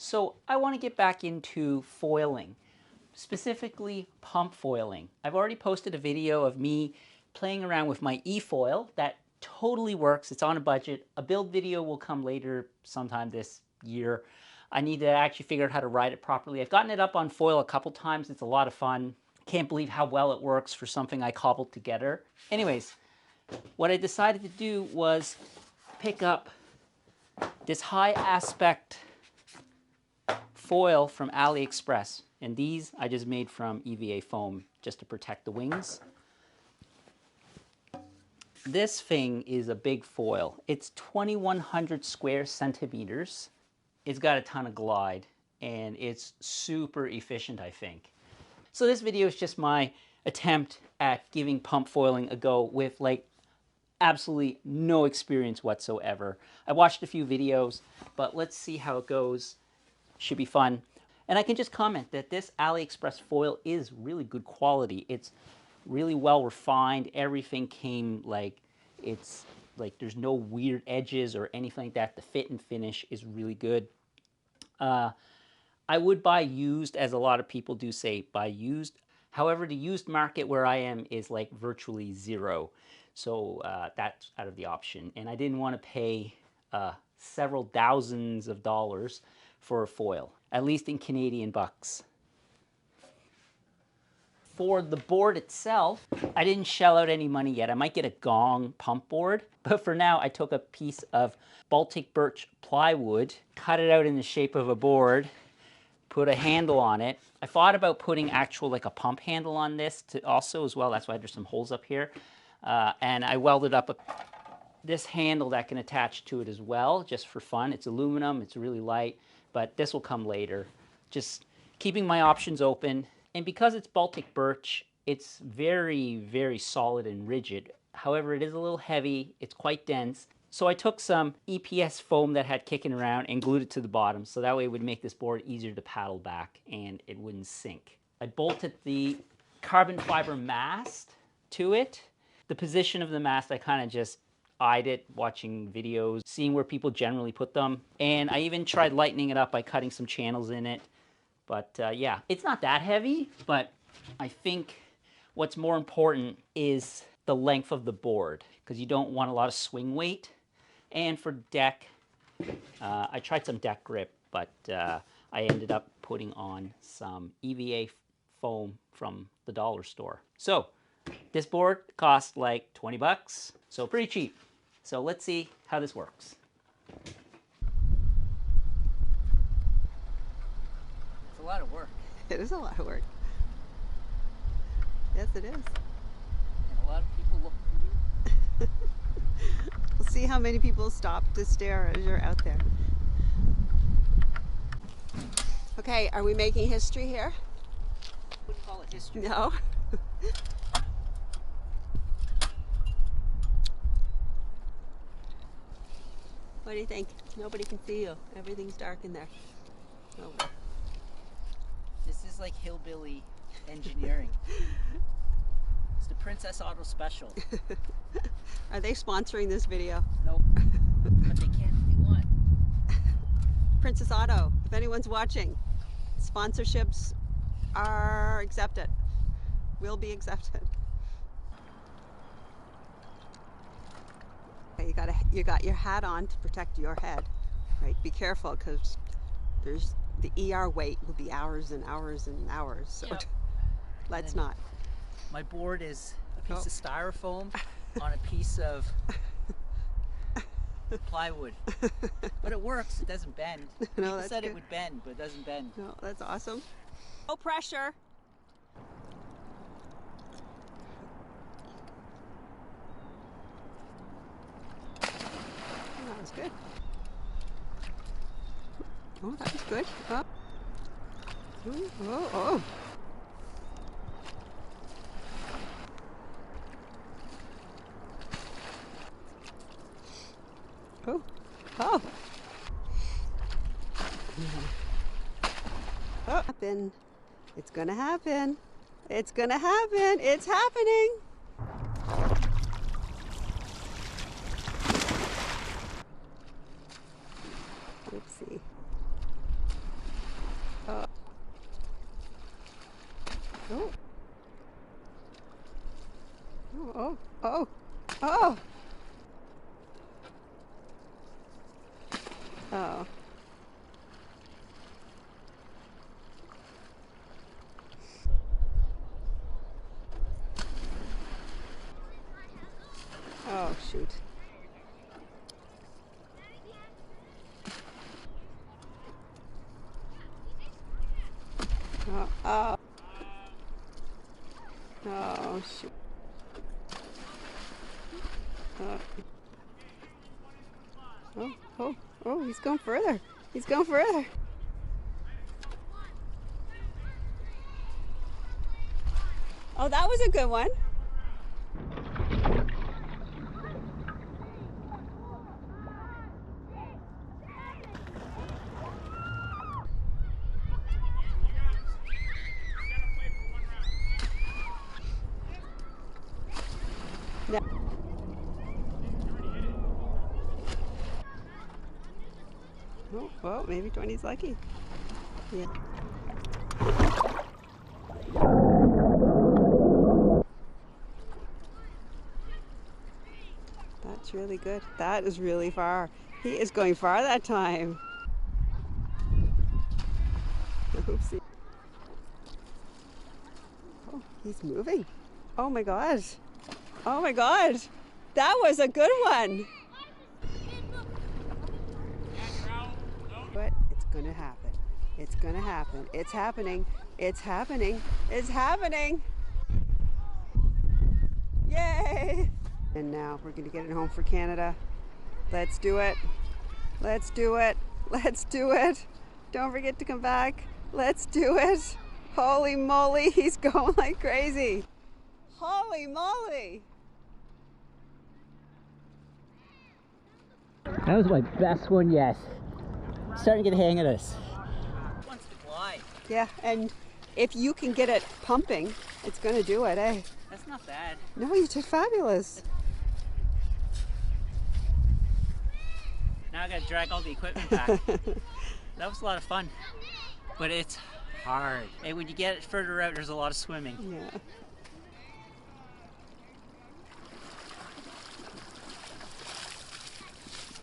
So I want to get back into foiling, specifically pump foiling. I've already posted a video of me playing around with my e-foil that totally works. It's on a budget. A build video will come later sometime this year. I need to actually figure out how to ride it properly. I've gotten it up on foil a couple times. It's a lot of fun. Can't believe how well it works for something I cobbled together. Anyways, what I decided to do was pick up this high aspect foil from AliExpress. And these I just made from EVA foam just to protect the wings. This thing is a big foil. It's 2,100 square centimeters. It's got a ton of glide and it's super efficient, I think. So this video is just my attempt at giving pump foiling a go with like absolutely no experience whatsoever. I watched a few videos, but let's see how it goes. Should be fun. And I can just comment that this AliExpress foil is really good quality. It's really well refined. Everything came like, it's like there's no weird edges or anything like that. The fit and finish is really good. I would buy used, as a lot of people do say, buy used. However, the used market where I am is like virtually zero. So that's out of the option. And I didn't want to pay several thousands of dollars for a foil, at least in Canadian bucks. For the board itself, I didn't shell out any money yet. I might get a gong pump board, but for now I took a piece of Baltic birch plywood, cut it out in the shape of a board, put a handle on it. I thought about putting actual like a pump handle on this to also as well. That's why there's some holes up here. And I welded up this handle that can attach to it as well, just for fun. It's aluminum, it's really light, but this will come later. Just keeping my options open. And because it's Baltic birch, it's very, very solid and rigid. However, it is a little heavy, it's quite dense. So I took some EPS foam that had kicking around and glued it to the bottom, so that way it would make this board easier to paddle back and it wouldn't sink. I bolted the carbon fiber mast to it. The position of the mast, I kind of just eyed it, watching videos, seeing where people generally put them. And I even tried lightening it up by cutting some channels in it. But yeah, it's not that heavy, but I think what's more important is the length of the board, because you don't want a lot of swing weight. And for deck, I tried some deck grip, but I ended up putting on some EVA foam from the dollar store. So this board cost like 20 bucks, so pretty cheap. So let's see how this works. It's a lot of work. It is a lot of work. Yes, it is. And a lot of people look weird. We'll see how many people stop to stare as you're out there. Okay, are we making history here? Wouldn't call it history. No. What do you think? Nobody can see you. Everything's dark in there. Oh, well. This is like hillbilly engineering. It's the Princess Auto Special. Are they sponsoring this video? Nope. But they can if they want. Princess Auto, if anyone's watching, sponsorships are accepted. Will be accepted. Okay, you got your hat on to protect your head, right? Be careful, because there's the ER wait will be hours and hours and hours. So Yep. Let's not. My board is a piece of styrofoam on a piece of plywood. But it works, it doesn't bend. No, People that's said good. it would bend, but it doesn't bend. No, that's awesome. No pressure. That was good. Oh, that was good. Oh. Ooh, oh, oh. Oh, oh. Oh, happen. It's gonna happen. It's gonna happen. It's happening. Oopsie. Oh. Oh, oh, oh, oh. Oh. Oh, shoot. Oh, oh. Oh, shoot. Oh, oh, oh, he's going further. He's going further. Oh, that was a good one. No. Oh, well, maybe 20's lucky. Yeah. That's really good. That is really far. He is going far that time. Oopsie. Oh, he's moving. Oh my God. Oh my God. That was a good one. But it's going to happen. It's going to happen. It's happening. It's happening. It's happening. Yay. And now we're going to get it home for Canada. Let's do it. Let's do it. Let's do it. Don't forget to come back. Let's do it. Holy moly, he's going like crazy. Holy moly. That was my best one yet. Starting to get a hang of this. Wants to glide. Yeah, and if you can get it pumping, it's going to do it, eh? That's not bad. No, you did fabulous. Now I gotta drag all the equipment back. That was a lot of fun, but it's hard. And when you get it further out, there's a lot of swimming. Yeah.